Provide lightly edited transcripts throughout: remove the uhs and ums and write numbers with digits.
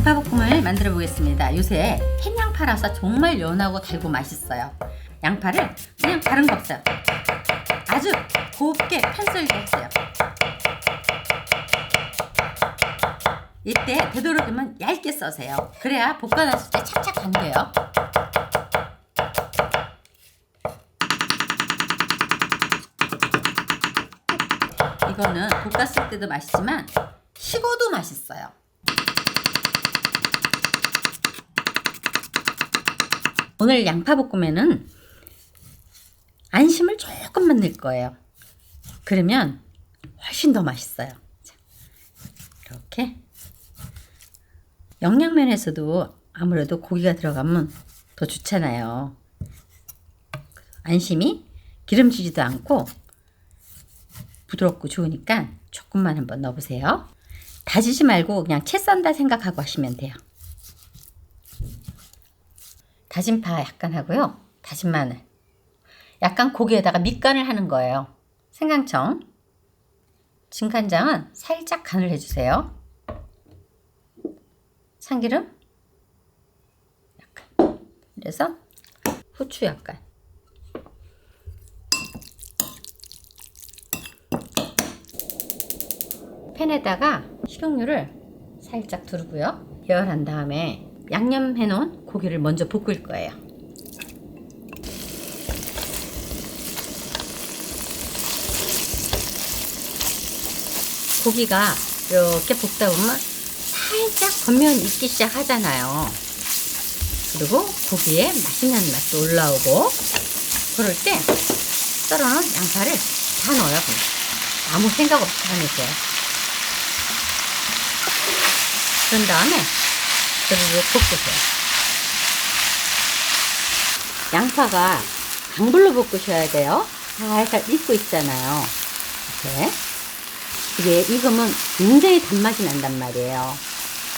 양파볶음을 만들어 보겠습니다. 요새 햇양파라서 정말 연하고 달고 맛있어요. 양파를 그냥 다른 거 없어요. 아주 곱게 편썰게 했어요. 이때 되도록이면 얇게 써세요. 그래야 볶아놨을 때 착착 감겨요. 이거는 볶았을 때도 맛있지만 식어도 맛있어요. 오늘 양파볶음에는 안심을 조금만 넣을 거예요. 그러면 훨씬 더 맛있어요. 자, 이렇게 영양면에서도 아무래도 고기가 들어가면 더 좋잖아요. 안심이 기름지지도 않고 부드럽고 좋으니까 조금만 한번 넣어보세요. 다지지 말고 그냥 채 썬다 생각하고 하시면 돼요. 다진 파 약간 하고요. 다진 마늘. 약간 고기에다가 밑간을 하는 거예요. 생강청. 진간장은 살짝 간을 해주세요. 참기름. 약간. 그래서 후추 약간. 팬에다가 식용유를 살짝 두르고요. 열한 다음에 양념해 놓은 고기를 먼저 볶을 거예요. 고기가 이렇게 볶다 보면 살짝 겉면 익기 시작하잖아요. 그리고 고기에 맛있는 맛도 올라오고, 그럴 때 썰어놓은 양파를 다 넣어요. 아무 생각 없이 다 넣으세요. 그런 다음에 그리고 볶으세요. 양파가 강불로 볶으셔야 돼요. 살살 익고 있잖아요. 이렇게. 이게 익으면 굉장히 단맛이 난단 말이에요.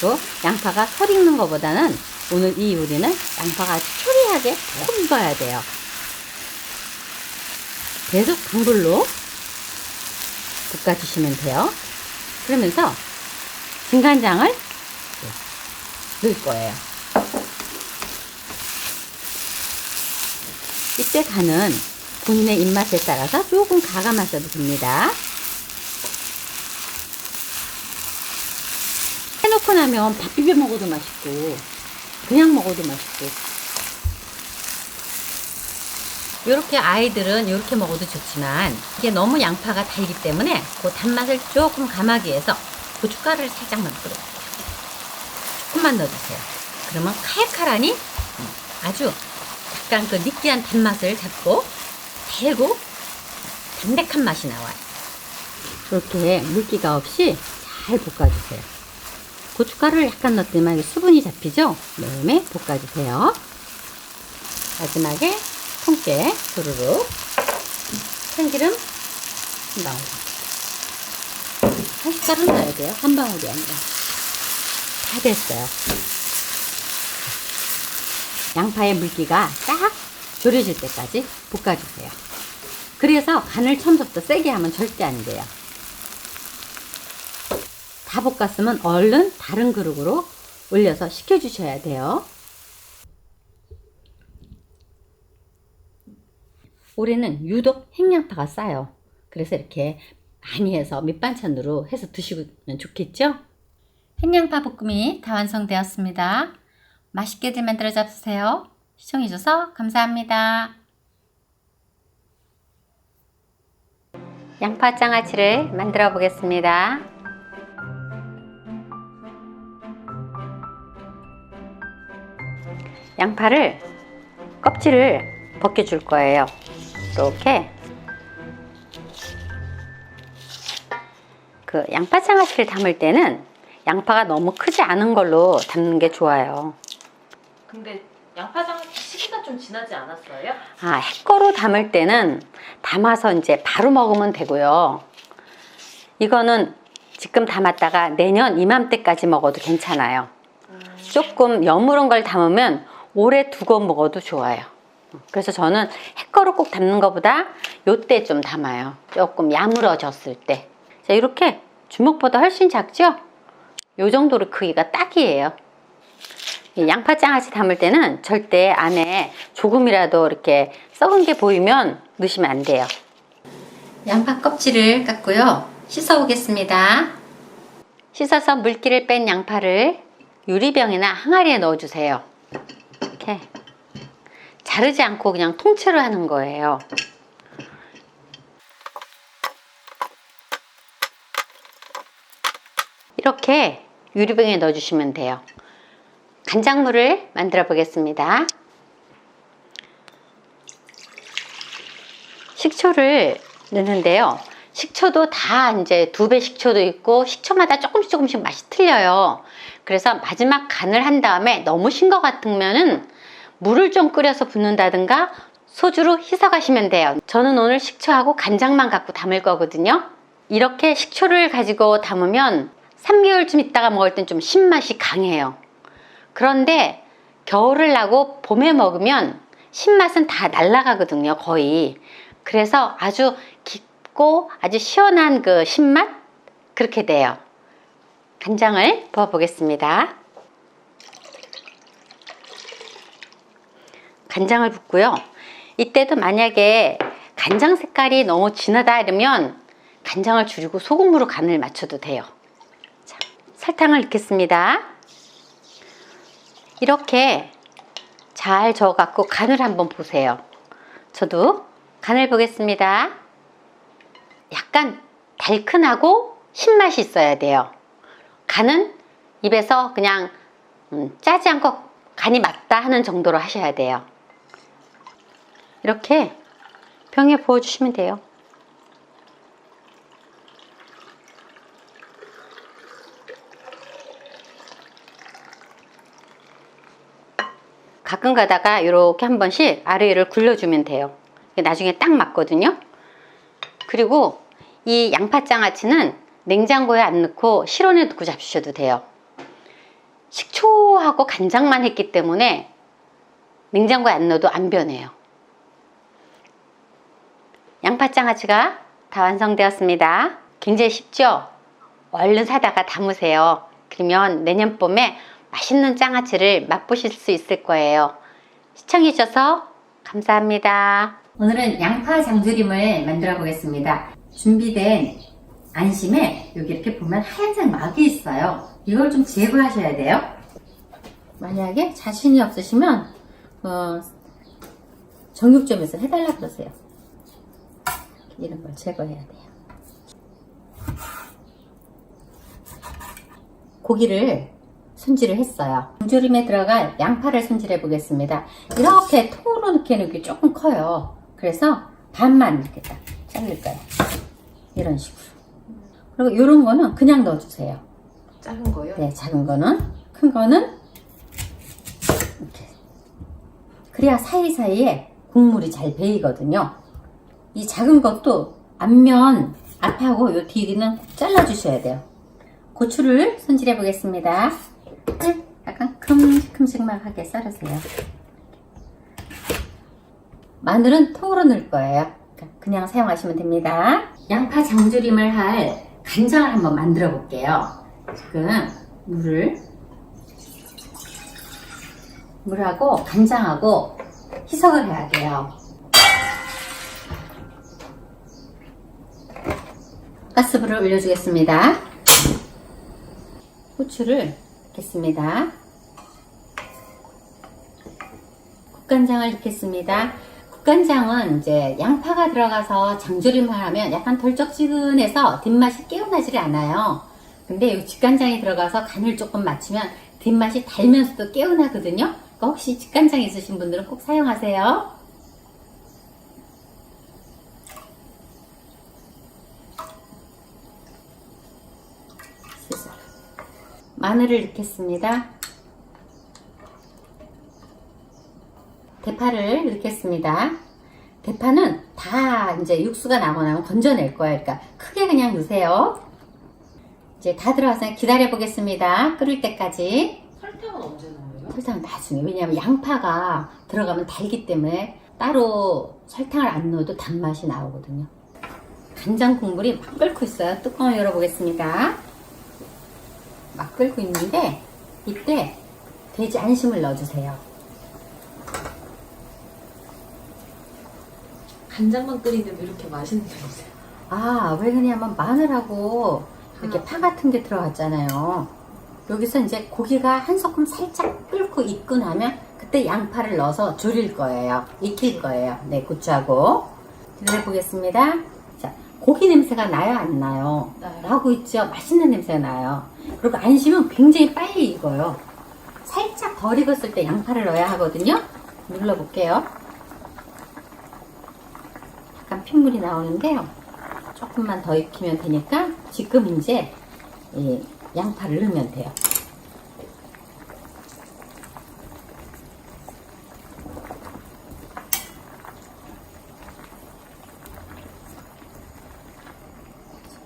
또 양파가 설 익는 것보다는 오늘 이 요리는 양파가 아주 초리하게 푹 익어야 돼요. 계속 강불로 볶아주시면 돼요. 그러면서 진간장을 넣을 거예요. 이때 간은 본인의 입맛에 따라서 조금 가감하셔도 됩니다. 해놓고 나면 밥 비벼 먹어도 맛있고 그냥 먹어도 맛있고, 이렇게 아이들은 이렇게 먹어도 좋지만 이게 너무 양파가 달기 때문에 그 단맛을 조금 감하기 위해서 고춧가루를 살짝만 뿌려요. 조금만 넣어주세요. 그러면 칼칼하니 아주 약간 그 느끼한 단맛을 잡고 달고 담백한 맛이 나와요. 이렇게 물기가 없이 잘 볶아주세요. 고춧가루를 약간 넣었더니 수분이 잡히죠? 그다음에 볶아주세요. 마지막에 통깨 두루룩, 참기름 한 방울. 한 숟갈은 넣어야 돼요. 한 방울이 아니라. 다 됐어요. 양파의 물기가 딱 졸여질 때까지 볶아주세요. 그래서 간을 처음부터 세게 하면 절대 안 돼요. 다 볶았으면 얼른 다른 그릇으로 올려서 식혀주셔야 돼요. 올해는 유독 햇양파가 싸요. 그래서 이렇게 많이 해서 밑반찬으로 해서 드시면 좋겠죠? 햇양파 볶음이 다 완성되었습니다. 맛있게들 만들어 잡수세요. 시청해줘서 감사합니다. 양파 장아찌를 만들어 보겠습니다. 양파를 껍질을 벗겨줄 거예요. 이렇게 그 양파 장아찌를 담을 때는 양파가 너무 크지 않은 걸로 담는 게 좋아요. 근데 양파장아찌 시기가 좀 지나지 않았어요? 햇거로 담을 때는 담아서 이제 바로 먹으면 되고요. 이거는 지금 담았다가 내년 이맘때까지 먹어도 괜찮아요. 조금 여무른 걸 담으면 오래 두고 먹어도 좋아요. 그래서 저는 햇거로 꼭 담는 것보다 요때 좀 담아요. 조금 야물어졌을 때. 자, 이렇게 주먹보다 훨씬 작죠? 요 정도로 크기가 딱이에요. 이 양파장아찌 담을 때는 절대 안에 조금이라도 이렇게 썩은 게 보이면 넣으시면 안 돼요. 양파 껍질을 깎고요. 씻어 오겠습니다. 씻어서 물기를 뺀 양파를 유리병이나 항아리에 넣어주세요. 이렇게 자르지 않고 그냥 통째로 하는 거예요. 이렇게 유리병에 넣어주시면 돼요. 간장물을 만들어 보겠습니다. 식초를 넣는데요. 식초도 다 이제 2배 식초도 있고 식초마다 조금씩 맛이 틀려요. 그래서 마지막 간을 한 다음에 너무 신 것 같으면은 물을 좀 끓여서 붓는다든가 소주로 희석 하시면 돼요. 저는 오늘 식초하고 간장만 갖고 담을 거거든요. 이렇게 식초를 가지고 담으면 3개월쯤 있다가 먹을 땐 좀 신맛이 강해요. 그런데 겨울을 나고 봄에 먹으면 신맛은 다 날아가거든요, 거의. 그래서 아주 깊고 아주 시원한 그 신맛? 그렇게 돼요. 간장을 부어 보겠습니다. 간장을 붓고요. 이때도 만약에 간장 색깔이 너무 진하다 이러면 간장을 줄이고 소금으로 간을 맞춰도 돼요. 자, 설탕을 넣겠습니다. 이렇게 잘 저어갖고 간을 한번 보세요. 저도 간을 보겠습니다. 약간 달큰하고 신맛이 있어야 돼요. 간은 입에서 그냥 짜지 않고 간이 맞다 하는 정도로 하셔야 돼요. 이렇게 병에 부어주시면 돼요. 가끔 가다가 이렇게 한 번씩 아래를 굴려주면 돼요. 나중에 딱 맞거든요. 그리고 이 양파장아찌는 냉장고에 안 넣고 실온에 넣고 잡수셔도 돼요. 식초하고 간장만 했기 때문에 냉장고에 안 넣어도 안 변해요. 양파장아찌가 다 완성되었습니다. 굉장히 쉽죠? 얼른 사다가 담으세요. 그러면 내년 봄에 맛있는 장아찌를 맛보실 수 있을 거예요. 시청해 주셔서 감사합니다. 오늘은 양파 장조림을 만들어 보겠습니다. 준비된 안심에 여기 이렇게 보면 하얀색 막이 있어요. 이걸 좀 제거하셔야 돼요. 만약에 자신이 없으시면 정육점에서 해달라 그러세요. 이런 걸 제거해야 돼요. 고기를 손질을 했어요. 장조림에 들어갈 양파를 손질해 보겠습니다. 이렇게 통으로 넣기에는 이게 조금 커요. 그래서 반만 이렇게 딱 자를 거예요. 이런 식으로. 그리고 이런 거는 그냥 넣어주세요. 작은 거요? 네, 작은 거는. 큰 거는 이렇게. 그래야 사이사이에 국물이 잘 배이거든요. 이 작은 것도 앞면 앞하고 요 뒤는 잘라주셔야 돼요. 고추를 손질해 보겠습니다. 약간 큼직큼직하게 썰으세요. 마늘은 통으로 넣을 거예요. 그냥 사용하시면 됩니다. 양파 장조림을 할 간장을 한번 만들어 볼게요. 지금 물하고 간장하고 희석을 해야 돼요. 가스불을 올려주겠습니다. 후추를 넣겠습니다. 국간장을 넣겠습니다. 국간장은 이제 양파가 들어가서 장조림을 하면 약간 덜쩍지근해서 뒷맛이 개운하지 않아요. 근데 이 직간장이 들어가서 간을 조금 맞추면 뒷맛이 달면서도 개운하거든요. 그러니까 혹시 직간장 있으신 분들은 꼭 사용하세요. 마늘을 넣겠습니다. 대파를 넣겠습니다. 대파는 다 이제 육수가 나고 나면 건져낼 거예요. 그러니까 크게 그냥 넣으세요. 이제 다 들어가서 기다려 보겠습니다. 끓을 때까지. 설탕은 언제 넣어요? 설탕은 나중에. 왜냐하면 양파가 들어가면 달기 때문에 따로 설탕을 안 넣어도 단맛이 나오거든요. 간장 국물이 막 끓고 있어요. 뚜껑을 열어보겠습니다. 막 끓고 있는데 이때 돼지 안심을 넣어주세요. 간장만 끓이는데 왜 이렇게 맛있는 게 없어요? 아, 왜 그러냐면 마늘하고 이렇게 파 같은 게 들어갔잖아요. 여기서 이제 고기가 한 소끔 살짝 끓고 익고 나면 그때 양파를 넣어서 졸일 거예요. 익힐 거예요. 네, 고추하고. 기다려보겠습니다. 자, 고기 냄새가 나요, 안 나요? 나요. 나고 있죠? 맛있는 냄새가 나요. 그리고 안심은 굉장히 빨리 익어요. 살짝 덜 익었을 때 양파를 넣어야 하거든요. 눌러볼게요. 약간 핏물이 나오는데요. 조금만 더 익히면 되니까 지금 이제 이 양파를 넣으면 돼요.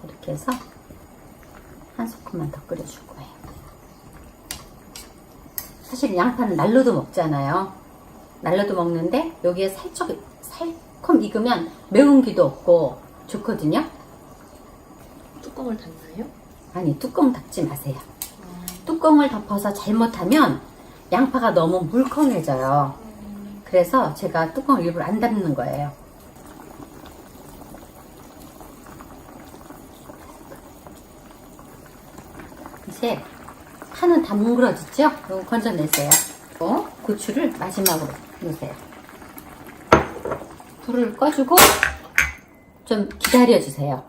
이렇게 해서 한 소끔만 더 끓여줄 거예요. 사실 양파는 날로도 먹잖아요. 날로도 먹는데 여기에 살짝 살콤 익으면 매운 기도 없고 좋거든요. 뚜껑을 닫나요? 아니, 뚜껑 닫지 마세요. 뚜껑을 덮어서 잘못하면 양파가 너무 물컹해져요. 그래서 제가 뚜껑을 일부러 안 닫는 거예요. 이제 파는 다 뭉그러졌죠? 이거 건져내세요. 고추를 마지막으로 넣으세요. 불을 꺼주고 좀 기다려주세요.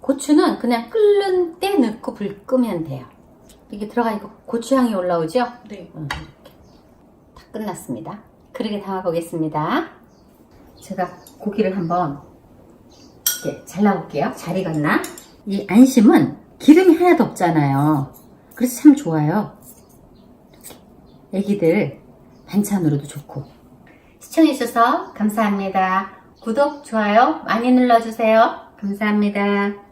고추는 그냥 끓는 때 넣고 불 끄면 돼요. 이게 들어가니까 고추향이 올라오죠? 네. 이렇게 다 끝났습니다. 그릇에 담아 보겠습니다. 제가 고기를 한번 이렇게 잘라볼게요. 잘 익었나? 이 안심은 기름이 하나도 없잖아요. 그래서 참 좋아요. 애기들 반찬으로도 좋고. 시청해주셔서 감사합니다. 구독, 좋아요 많이 눌러주세요. 감사합니다.